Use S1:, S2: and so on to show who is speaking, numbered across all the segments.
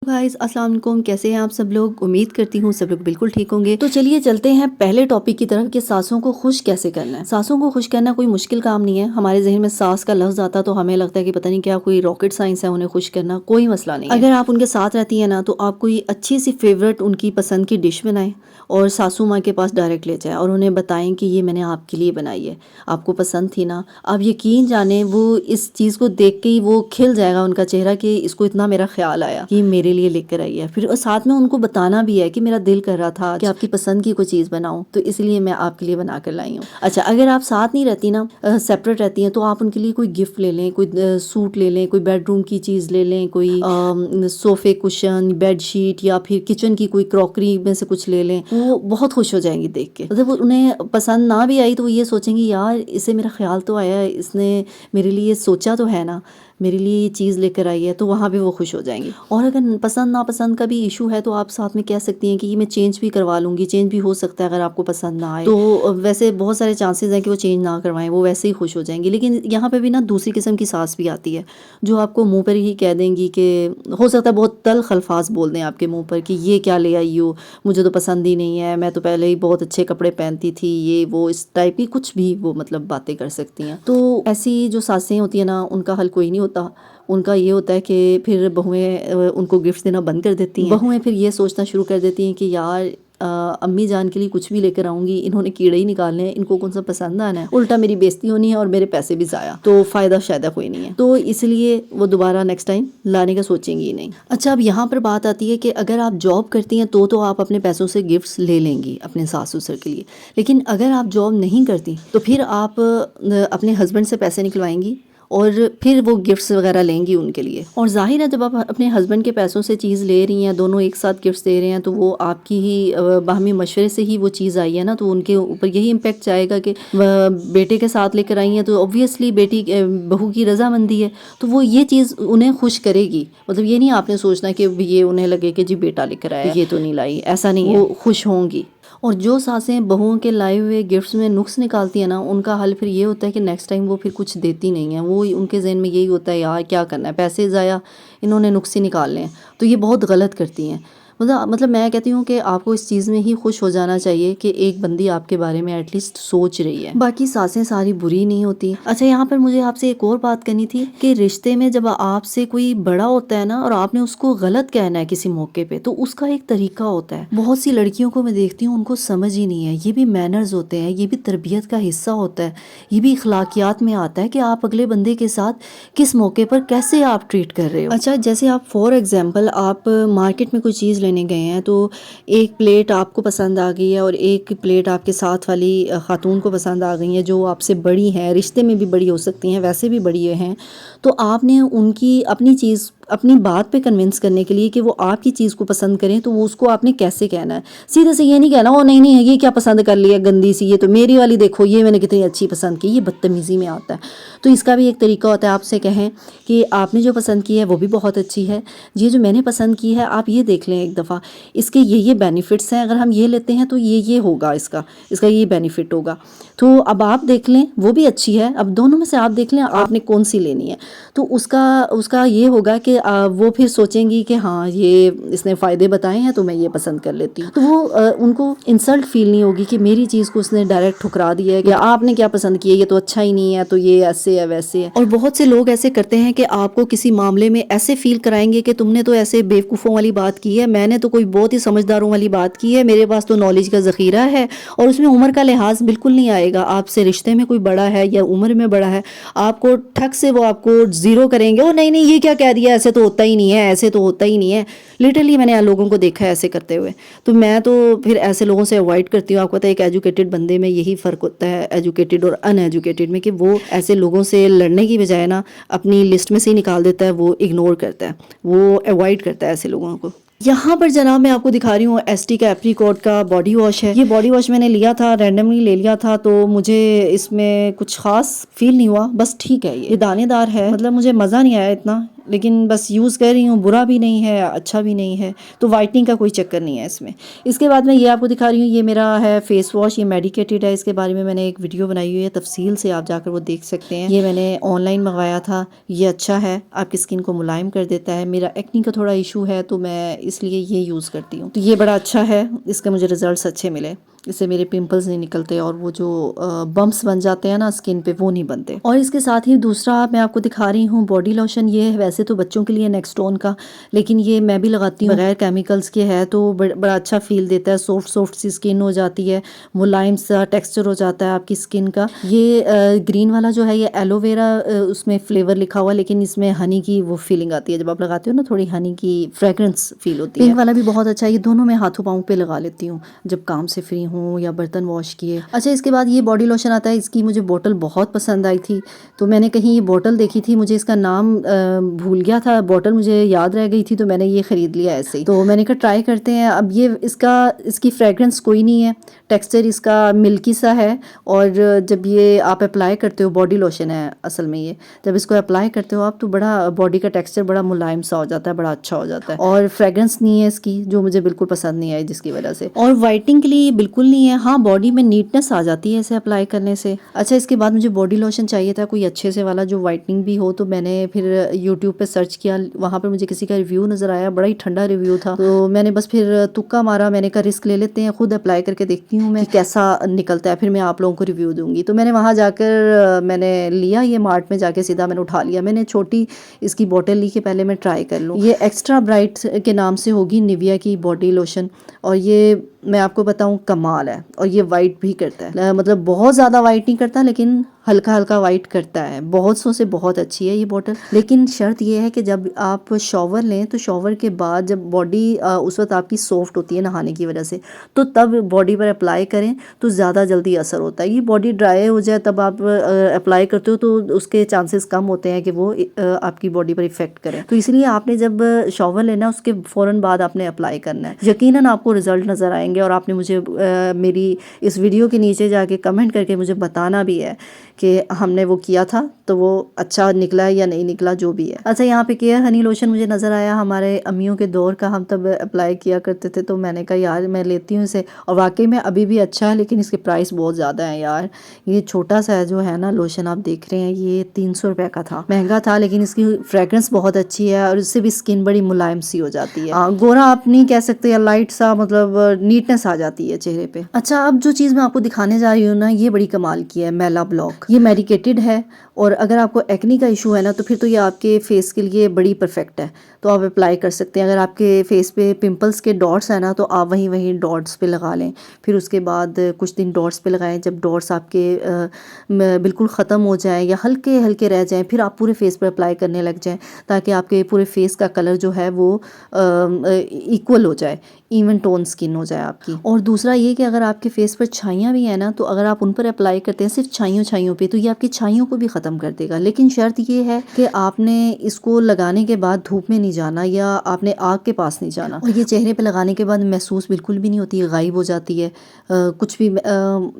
S1: Guys अस्सलाम वालेकुम, कैसे हैं आप सब लोग। उम्मीद करती हूँ सब लोग बिल्कुल ठीक होंगे। तो चलिए चलते हैं पहले टॉपिक की तरफ कि सासों को खुश कैसे करना है। सासों को खुश करना कोई मुश्किल काम नहीं है। हमारे जहन में सास का लफ्ज आता तो हमें लगता है कि पता नहीं क्या कोई रॉकेट साइंस है उन्हें खुश करना। कोई मसला नहीं है। अगर आप उनके साथ रहती है ना तो आप कोई अच्छी सी फेवरेट उनकी पसंद की डिश बनाएं और सासू माँ के पास डायरेक्ट ले जाएं और उन्हें बताएं कि ये मैंने आपके लिए बनाई है, आपको पसंद थी ना। आप यकीन जाने वो इस चीज़ को देख के ही वो खिल जाएगा उनका चेहरा कि इसको इतना मेरा ख्याल आया कि मेरे लिए लेकर आई है। फिर साथ में उनको बताना भी है कि मेरा दिल कर रहा था कि आपकी पसंद की कोई चीज़ बनाऊं तो इसलिए मैं आपके लिए बना कर लाई हूँ। अच्छा, अगर आप साथ नहीं रहती ना, सेपरेट रहती हैं, तो आप उनके लिए कोई गिफ्ट ले लें, कोई सूट ले लें, कोई बेडरूम की चीज़ ले लें, कोई सोफे कुशन, बेड शीट या फिर किचन की कोई क्रॉकरी में से कुछ ले लें। वो बहुत खुश हो जाएंगी देख के। मतलब उन्हें पसंद ना भी आई तो वो ये सोचेंगी यार इसे मेरा ख्याल तो आया, इसने मेरे लिए सोचा तो है ना, मेरे लिए ये चीज़ लेकर आई है, तो वहाँ भी वो खुश हो जाएंगी। और अगर पसंद नापसंद का भी इशू है तो आप साथ में कह सकती हैं कि ये मैं चेंज भी करवा लूँगी, चेंज भी हो सकता है अगर आपको पसंद ना आए तो। वैसे बहुत सारे चांसेस हैं कि वो चेंज ना करवाएं, वो वैसे ही खुश हो जाएंगी। लेकिन यहाँ पे भी ना दूसरी किस्म की सास भी आती है जो आपको मुँह पर ही कह देंगी कि हो सकता है बहुत तल्ख अल्फाज बोल दें आपके मुँह पर कि ये क्या ले आई हो, मुझे तो पसंद ही नहीं है, मैं तो पहले ही बहुत अच्छे कपड़े पहनती थी, ये वो इस टाइप की कुछ भी वो मतलब बातें कर सकती हैं। तो ऐसी जो सासें होती हैं ना उनका हल कोई नहीं होता। उनका ये होता है कि फिर बहुएं उनको गिफ्ट देना बंद कर देती हैं। बहुएं फिर ये सोचना शुरू कर देती हैं कि यार अम्मी जान के लिए कुछ भी लेकर आऊंगी, इन्होंने कीड़े ही निकालने हैं, इनको कौन सा पसंद आना है, उल्टा मेरी बेइज्जती होनी है और मेरे पैसे भी ज़ाया, तो फ़ायदा शायद कोई नहीं है। तो इसलिए वो दोबारा नेक्स्ट टाइम लाने का सोचेंगी ही नहीं। अच्छा, अब यहाँ पर बात आती है कि अगर आप जॉब करती हैं तो आप अपने पैसों से गिफ्ट्स ले लेंगी अपने सास ससुर के लिए। लेकिन अगर आप जॉब नहीं करती तो फिर आप अपने हस्बैंड से पैसे निकलवाएंगी और फिर वो गिफ्ट्स वगैरह लेंगी उनके लिए। और जाहिर है जब आप अपने हस्बैंड के पैसों से चीज़ ले रही हैं, दोनों एक साथ गिफ्ट्स दे रहे हैं, तो वो आपकी ही बाहमी मशवरे से ही वो चीज़ आई है ना, तो उनके ऊपर यही इम्पेक्ट जाएगा कि बेटे के साथ लेकर आई हैं तो ऑब्वियसली बेटी बहू की रजामंदी है, तो वो ये चीज़ उन्हें खुश करेगी। मतलब ये नहीं आपने सोचना कि ये उन्हें लगे कि जी बेटा लेकर आया, ये तो नहीं लाई, ऐसा नहीं है, वो खुश होंगी। और जो सासें बहुओं के लाए हुए गिफ्ट्स में नुक्स निकालती है ना, उनका हल फिर ये होता है कि नेक्स्ट टाइम वो फिर कुछ देती नहीं है। वो उनके जहन में यही होता है यार क्या करना है, पैसे ज़ाया, इन्होंने नुक्स ही निकालने हैं, तो ये बहुत गलत करती हैं। मतलब मैं कहती हूँ कि आपको इस चीज़ में ही खुश हो जाना चाहिए कि एक बंदी आपके बारे में एटलीस्ट सोच रही है। बाकी सासें सारी बुरी नहीं होती। अच्छा, यहाँ पर मुझे आपसे एक और बात करनी थी कि रिश्ते में जब आपसे कोई बड़ा होता है ना और आपने उसको गलत कहना है किसी मौके पे, तो उसका एक तरीका होता है। बहुत सी लड़कियों को मैं देखती हूँ उनको समझ ही नहीं है। ये भी मैनर्स होते हैं, ये भी तरबियत का हिस्सा होता है, ये भी इखलाकियात में आता है कि आप अगले बंदे के साथ किस मौके पर कैसे आप ट्रीट कर रहे हो। अच्छा, जैसे आप फॉर एग्जाम्पल आप मार्केट में कोई चीज़ लेने गए हैं तो एक प्लेट आपको पसंद आ गई है और एक प्लेट आपके साथ वाली खातून को पसंद आ गई है जो आपसे बड़ी हैं, रिश्ते में भी बड़ी हो सकती हैं, वैसे भी बड़ी हैं, तो आपने उनकी अपनी चीज़ अपनी बात पे कन्विंस करने के लिए कि वो आपकी चीज़ को पसंद करें तो वो उसको आपने कैसे कहना है। सीधे से ये नहीं कहना ओ नहीं नहीं ये क्या पसंद कर लिया गंदी सी, ये तो मेरी वाली देखो, ये मैंने कितनी अच्छी पसंद की, ये बदतमीज़ी में आता है। तो इसका भी एक तरीका होता है, आपसे कहें कि आपने जो पसंद की है वो भी बहुत अच्छी है, ये जो मैंने पसंद की है आप ये देख लें एक दफ़ा, इसके ये बेनिफिट्स हैं, अगर हम ये लेते हैं तो ये होगा, इसका ये बेनिफिट होगा, तो अब आप देख लें, वो भी अच्छी है, अब दोनों में से आप देख लें आपने कौन सी लेनी है। तो उसका ये होगा कि वो फिर सोचेंगी कि हाँ ये इसने फ़ायदे बताए हैं तो मैं ये पसंद कर लेती हूँ। तो वो उनको इंसल्ट फील नहीं होगी कि मेरी चीज़ को उसने डायरेक्ट ठुकरा दिया है कि आपने क्या पसंद किया, ये तो अच्छा ही नहीं है, तो ये ऐसे है वैसे है। और बहुत से लोग ऐसे करते हैं कि आपको किसी मामले में ऐसे फील कराएंगे कि तुमने तो ऐसे बेवकूफ़ों वाली बात की है, मैंने तो कोई बहुत ही समझदारों वाली बात की है, मेरे पास तो नॉलेज का ज़ख़ीरा है, और उसमें उम्र का लिहाज बिल्कुल नहीं आएगा। आपसे रिश्ते में कोई बड़ा है या उम्र में बड़ा है, आपको ठक से वो आपको ज़ीरो करेंगे, ओ नहीं नहीं ये क्या कह दिया, ऐसे तो होता ही नहीं है, ऐसे तो होता ही नहीं है। लिटरली मैंने लोगों को देखा है ऐसे करते हुए, तो मैं तो फिर ऐसे लोगों से अवॉइड करती हूँ। आपको पता है एक एजुकेटेड बंदे में यही फ़र्क होता है एजुकेटेड और अनएजुकेटेड में, कि वो ऐसे लोगों से लड़ने की बजाय ना अपनी लिस्ट में से ही निकाल देता है, वो इग्नोर करता है, वो अवॉइड करता है ऐसे लोगों को। यहाँ पर जनाब मैं आपको दिखा रही हूँ एसटी का एप्रीकॉट का बॉडी वॉश है। ये बॉडी वॉश मैंने लिया था, रैंडमली ले लिया था, तो मुझे इसमें कुछ खास फील नहीं हुआ, बस ठीक है, ये दानेदार है, मतलब मुझे मज़ा नहीं आया इतना, लेकिन बस यूज़ कर रही हूँ, बुरा भी नहीं है अच्छा भी नहीं है, तो वाइटनिंग का कोई चक्कर नहीं है इसमें। इसके बाद मैं ये आपको दिखा रही हूँ, ये मेरा है फेस वॉश, ये मेडिकेटेड है, इसके बारे में मैंने एक वीडियो बनाई हुई है तफसील से, आप जाकर वो देख सकते हैं। ये मैंने ऑनलाइन मंगवाया था, ये अच्छा है, आपकी स्किन को मुलायम कर देता है। मेरा एक्नी का थोड़ा इशू है तो मैं इसलिए ये यूज़ करती हूँ, तो ये बड़ा अच्छा है, इसके मुझे रिजल्ट्स अच्छे मिले, इससे मेरे पिंपल्स नहीं निकलते और वो जो बम्प्स बन जाते हैं ना स्किन पे वो नहीं बनते। और इसके साथ ही दूसरा मैं आपको दिखा रही हूँ बॉडी लोशन, ये है वैसे तो बच्चों के लिए नेक्स्टोन का, लेकिन ये मैं भी लगाती हूँ, बगैर केमिकल्स के है तो बड़ा अच्छा फील देता है, सॉफ्ट सॉफ्ट सी स्किन हो जाती है, मुलायम सा टेक्सचर हो जाता है आपकी स्किन का। ये ग्रीन वाला जो है ये एलोवेरा उसमें फ्लेवर लिखा हुआ, लेकिन इसमें हनी की वो फीलिंग आती है, जब आप लगाते हो ना थोड़ी हनी की फ्रेग्रेंस फील होती है। पिंक वाला भी बहुत अच्छा है, ये दोनों मैं हाथों पाँव पे लगा लेती हूँ जब काम से फ्री हूँ या बर्तन वॉश किए। अच्छा, इसके बाद ये बॉडी लोशन आता है, इसकी मुझे बोतल बहुत पसंद आई थी, तो मैंने कहीं ये बोतल देखी थी, मुझे इसका नाम भूल गया था, बोतल मुझे याद रह गई थी, तो मैंने ये ख़रीद लिया ऐसे ही। तो मैंने कहा ट्राई करते हैं। अब ये इसकी फ्रेग्रेंस कोई नहीं है, टेक्सचर इसका मिल्की सा है, और जब ये आप अप्लाई करते हो, बॉडी लोशन है असल में ये, जब इसको अप्लाई करते हो आप तो बड़ा बॉडी का टेक्सचर बड़ा मुलायम सा हो जाता है, बड़ा अच्छा हो जाता है, और फ्रेग्रेंस नहीं है इसकी जो मुझे बिल्कुल पसंद नहीं आई, जिसकी वजह से। और वाइटनिंग के लिए बिल्कुल नहीं है, हाँ बॉडी में नीटनेस आ जाती है इसे अप्लाई करने से। अच्छा, इसके बाद मुझे बॉडी लोशन चाहिए था कोई अच्छे से वाला जो वाइटनिंग भी हो, तो मैंने फिर यूट्यूब पे सर्च किया, वहाँ पर मुझे किसी का रिव्यू नज़र आया, बड़ा ही ठंडा रिव्यू था, तो मैंने बस फिर तुक्का मारा, मैंने कहा रिस्क ले लेते हैं, खुद अप्लाई करके देखती हूँ मैं कैसा निकलता है, फिर मैं आप लोगों को रिव्यू दूंगी। तो मैंने वहाँ जाकर मैंने लिया, ये मार्ट में जाके सीधा मैंने उठा लिया, मैंने छोटी इसकी बोतल ली कि पहले मैं ट्राई कर लूँ। ये एक्स्ट्रा ब्राइट के नाम से होगी, निविया की बॉडी लोशन, और ये मैं आपको बताऊं कमाल है, और ये वाइट भी करता है, मतलब बहुत ज़्यादा वाइट नहीं करता लेकिन हल्का हल्का वाइट करता है, बहुत सौ से बहुत अच्छी है ये बोतल। लेकिन शर्त ये है कि जब आप शॉवर लें तो शॉवर के बाद जब बॉडी उस वक्त आपकी सॉफ्ट होती है नहाने की वजह से, तो तब बॉडी पर अप्लाई करें तो ज़्यादा जल्दी असर होता है। ये बॉडी ड्राई हो जाए तब आप अप्लाई करते हो तो उसके चांसेस कम होते हैं कि वो आपकी बॉडी पर इफेक्ट करें, तो इसलिए आपने जब शॉवर लेना उसके फ़ौरन बाद आपने अप्लाई करना है, यकीनन आपको रिजल्ट नज़र आएंगे। और आपने मुझे मेरी इस वीडियो के नीचे जाके कमेंट करके मुझे बताना भी है कि हमने वो किया था तो वो अच्छा निकला या नहीं निकला, जो भी है। अच्छा, यहाँ पे केयर हनी लोशन मुझे नज़र आया, हमारे अम्मियों के दौर का, हम तब अप्लाई किया करते थे, तो मैंने कहा यार मैं लेती हूँ इसे, और वाकई में अभी भी अच्छा है, लेकिन इसके प्राइस बहुत ज़्यादा है यार। ये छोटा सा जो है ना लोशन आप देख रहे हैं, ये 300 रुपये का था, महंगा था, लेकिन इसकी फ्रेग्रेंस बहुत अच्छी है और इससे भी स्किन बड़ी मुलायम सी हो जाती है, गोरा आप नहीं कह सकते, या लाइट सा, मतलब नीटनेस आ जाती है चेहरे पे। अच्छा, अब जो चीज़ मैं आपको दिखाने जा रही हूँ ना, ये बड़ी कमाल की है, मेला ब्लॉक, ये मेडिकेटेड है, और अगर आपको एक्नी का इशू है ना तो फिर तो ये आपके फेस के लिए बड़ी परफेक्ट है, तो आप अप्लाई कर सकते हैं। अगर आपके फेस पे पिंपल्स के डॉट्स हैं ना तो आप वहीं डॉट्स पे लगा लें, फिर उसके बाद कुछ दिन डॉट्स पे लगाएं, जब डॉट्स आपके बिल्कुल ख़त्म हो जाएं या हल्के हल्के रह जाएं, फिर आप पूरे फेस पर अप्लाई करने लग जाएं, ताकि आपके पूरे फेस का कलर जो है वो इक्वल हो जाए, इवन टोन स्किन हो जाए आपकी। और दूसरा ये कि अगर आपके फेस पर छाइयाँ भी हैं ना, तो अगर आप उन पर अप्लाई करते हैं सिर्फ छाइयों पे, तो ये आपकी छाइयों को भी ख़त्म कर देगा, लेकिन शर्त ये है कि आपने इसको लगाने के बाद धूप में नहीं जाना या आपने आग के पास नहीं जाना, और ये चेहरे पे लगाने के बाद महसूस बिल्कुल भी नहीं होती, गायब हो जाती है कुछ भी।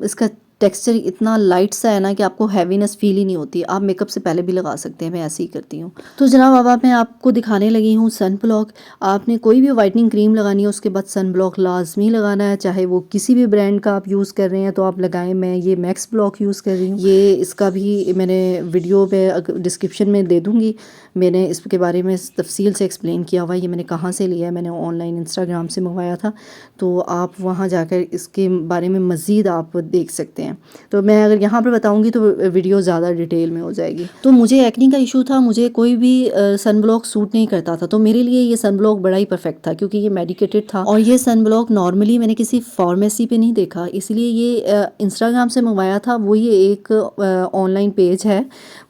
S1: इसका टेक्सचर इतना लाइट सा है ना कि आपको हैवीनेस फील ही नहीं होती, आप मेकअप से पहले भी लगा सकते हैं, मैं ऐसे ही करती हूँ। तो जनाब अब मैं आपको दिखाने लगी हूँ सन ब्लॉक। आपने कोई भी वाइटनिंग क्रीम लगानी है उसके बाद सन ब्लॉक लाजमी लगाना है, चाहे वो किसी भी ब्रांड का आप यूज़ कर रहे हैं तो आप लगाएं। मैं ये मैक्स ब्लॉक यूज़ कर रही हूँ, ये इसका भी मैंने वीडियो पे डिस्क्रिप्शन में दे दूँगी, मैंने इसके बारे में तफसील से एक्सप्लेन किया हुआ है, ये मैंने कहाँ से लिया है, मैंने ऑनलाइन इंस्टाग्राम से मंगवाया था, तो आप वहाँ जाकर इसके बारे में मज़ीद आप देख सकते हैं। तो मैं अगर यहाँ पर बताऊँगी तो वीडियो ज़्यादा डिटेल में हो जाएगी। तो मुझे एक्नी का इशू था, मुझे कोई भी सन ब्लॉक सूट नहीं करता था, तो मेरे लिए ये सन ब्लॉक बड़ा ही परफेक्ट था, क्योंकि ये मेडिकेटेड था, और ये सन ब्लॉक नॉर्मली मैंने किसी फार्मेसी पे नहीं देखा, इसलिए ये इंस्टाग्राम से मंगवाया था। वो ये एक ऑनलाइन पेज है,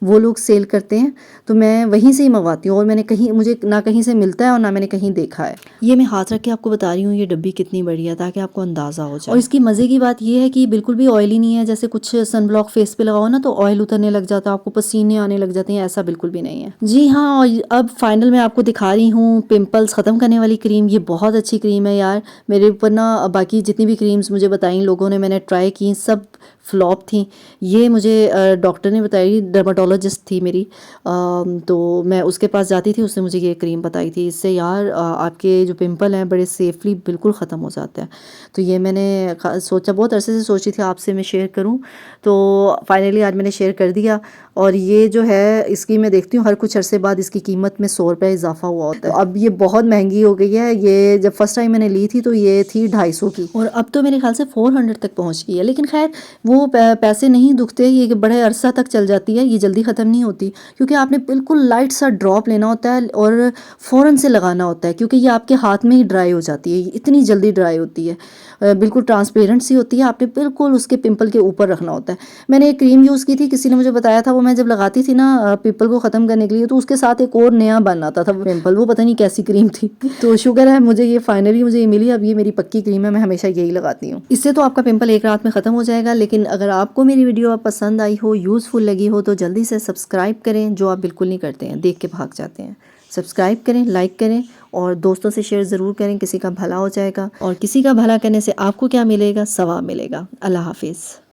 S1: वो लोग सेल करते हैं, तो मैं वहीं से ही मंगवाती हूँ, और मैंने कहीं, मुझे ना कहीं से मिलता है और ना मैंने कहीं देखा है। ये मैं हाथ रख के आपको बता रही हूँ ये डब्बी कितनी बड़ी है, ताकि आपको अंदाज़ा हो जाए। और इसकी मज़े की बात ये है कि बिल्कुल भी ऑयली नहीं है, जैसे कुछ सन ब्लॉक फेस पे लगाओ ना तो ऑयल उतरने लग जाता है, आपको पसीने आने लग जाते हैं, ऐसा बिल्कुल भी नहीं है। जी हाँ, और अब फाइनल मैं आपको दिखा रही हूँ पिंपल्स ख़त्म करने वाली क्रीम। ये बहुत अच्छी क्रीम है यार, मेरे ऊपर ना बाकी जितनी भी क्रीम्स मुझे बताई लोगों ने, मैंने ट्राई की, सब फ्लॉप थी। ये मुझे डॉक्टर ने बताई, डर्माटोलॉजिस्ट थी मेरी, तो मैं उसके पास जाती थी, उसने मुझे ये क्रीम बताई थी, इससे यार आपके जो पिंपल हैं बड़े सेफली बिल्कुल ख़त्म हो जाता है। तो ये मैंने सोचा, बहुत अरसे से सोची थी आपसे मैं शेयर करूं, तो फाइनली आज मैंने शेयर कर दिया। और ये जो है इसकी मैं देखती हूँ हर कुछ अरसे बाद इसकी कीमत में 100 रुपये इजाफा हुआ होता है। तो अब ये बहुत महंगी हो गई है। ये जब फर्स्ट टाइम मैंने ली थी तो ये थी 250 की, और अब तो मेरे ख्याल से 400 तक पहुँच गई है। लेकिन खैर वो पैसे नहीं दुखते, ये बड़े अरसा तक चल जाती है, ये जल्दी ख़त्म नहीं होती, क्योंकि आपने बिल्कुल लाइट सा ड्रॉप लेना होता है और फ़ौरन से लगाना होता है, क्योंकि ये आपके हाथ में ही ड्राई हो जाती है, इतनी जल्दी ड्राई होती है, बिल्कुल ट्रांसपेरेंट सी होती है। आपने बिल्कुल उसके पिंपल के ऊपर रखना होता है। मैंने एक क्रीम यूज़ की थी, किसी ने मुझे बताया था, वो मैं जब लगाती थी ना पिंपल को ख़त्म करने के लिए, तो उसके साथ एक और नया बन आता था पिंपल, वो पता नहीं कैसी क्रीम थी। तो शुक्र है मुझे ये फाइनली मुझे ये मिली, अब ये मेरी पक्की क्रीम है, मैं हमेशा यही लगाती हूँ। इससे तो आपका पिंपल एक रात में ख़त्म हो जाएगा। लेकिन अगर आपको मेरी वीडियो पसंद आई हो, यूज़फुल लगी हो, तो जल्दी से सब्सक्राइब करें, जो आप बिल्कुल नहीं करते हैं, देख के भाग जाते हैं। सब्सक्राइब करें, लाइक करें और दोस्तों से शेयर ज़रूर करें, किसी का भला हो जाएगा। और किसी का भला करने से आपको क्या मिलेगा? सवाब मिलेगा। अल्लाह हाफिज़।